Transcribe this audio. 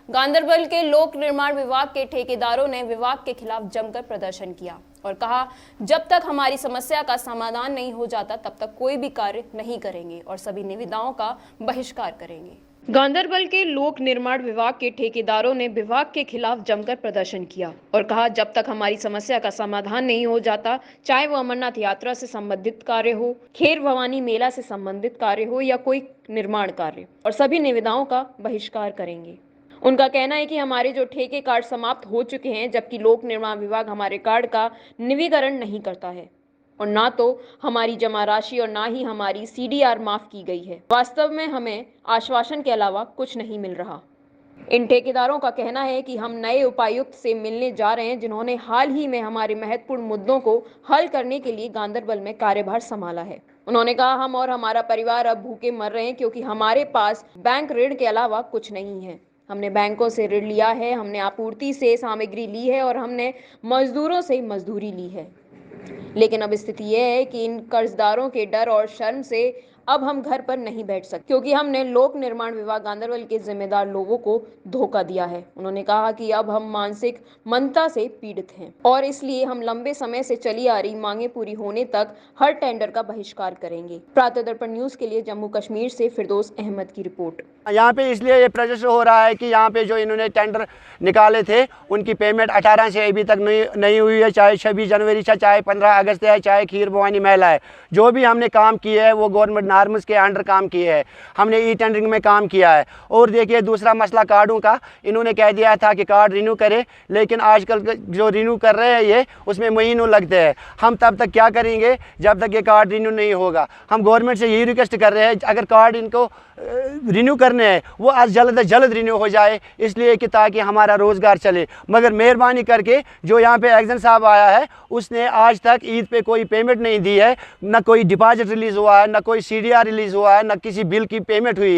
गांदरबल के लोक निर्माण विभाग के ठेकेदारों ने विभाग के खिलाफ जमकर प्रदर्शन किया और कहा, जब तक हमारी समस्या का समाधान नहीं हो जाता तब तक कोई भी कार्य नहीं करेंगे और सभी निविदाओं का बहिष्कार करेंगे। गांदरबल के लोक निर्माण विभाग के ठेकेदारों ने विभाग के खिलाफ जमकर प्रदर्शन किया और कहा, जब तक हमारी समस्या का समाधान नहीं हो जाता, चाहे वो अमरनाथ यात्रा से संबंधित कार्य हो, खेर भवानी मेला से संबंधित कार्य हो या कोई निर्माण कार्य, और सभी निविदाओं का बहिष्कार करेंगे। उनका कहना है कि हमारे जो ठेके कार्ड समाप्त हो चुके हैं, जबकि लोक निर्माण विभाग हमारे कार्ड का निवीकरण नहीं करता है और ना तो हमारी जमा राशि और ना ही हमारी सीडीआर माफ की गई है। वास्तव में हमें आश्वासन के अलावा कुछ नहीं मिल रहा। इन ठेकेदारों का कहना है कि हम नए उपायुक्त से मिलने जा रहे हैं, जिन्होंने हाल ही में हमारे महत्वपूर्ण मुद्दों को हल करने के लिए गांदरबल में कार्यभार संभाला है। उन्होंने कहा, हम और हमारा परिवार अब भूखे मर रहे हैं क्योंकि हमारे पास बैंक ऋण के अलावा कुछ नहीं है। हमने बैंकों से ऋण लिया है, हमने आपूर्ति से सामग्री ली है और हमने मजदूरों से मजदूरी ली है। लेकिन अब स्थिति यह है कि इन कर्जदारों के डर और शर्म से अब हम घर पर नहीं बैठ सकते, क्योंकि हमने लोक निर्माण विभाग गांदरबल के जिम्मेदार लोगों को धोखा दिया है। उन्होंने कहा कि अब हम मानसिक मंदता से पीड़ित हैं और इसलिए हम लंबे समय से चली आ रही मांगे पूरी होने तक हर टेंडर का बहिष्कार करेंगे। प्रातः दर्पण न्यूज के लिए जम्मू कश्मीर से फिरदौस अहमद की रिपोर्ट। यहाँ पे इसलिए ये प्रदर्शन हो रहा है कि यहाँ पे जो इन्होंने टेंडर निकाले थे उनकी पेमेंट 18 से अभी तक नहीं हुई है, चाहे 26 जनवरी से, चाहे 15 अगस्त है, चाहे खीर भवानी मेला है। जो भी हमने काम किए है वो गवर्नमेंट नॉर्म्स के अंडर काम किए हैं। हमने ई टेंडरिंग में काम किया है। और देखिए दूसरा मसला कार्डों का, इन्होंने कह दिया था कि कार्ड रिन्यू करे, लेकिन आजकल जो रिन्यू कर रहे हैं ये उसमें महीनों लगते हैं। हम तब तक क्या करेंगे जब तक ये कार्ड रिन्यू नहीं होगा। हम गवर्नमेंट से यही रिक्वेस्ट कर रहे हैं, अगर कार्ड इनको रिन्यू करने हैं वो आज जल्द से जल्द रिन्यू हो जाए, इसलिए कि ताकि हमारा रोज़गार चले। मगर मेहरबानी करके जो यहाँ पे एक्जन साहब आया है उसने आज तक ईद पे कोई पेमेंट नहीं दी है, ना कोई डिपॉजिट रिलीज़ हुआ है, ना कोई सीडीआर रिलीज़ हुआ है, ना किसी बिल की पेमेंट हुई है।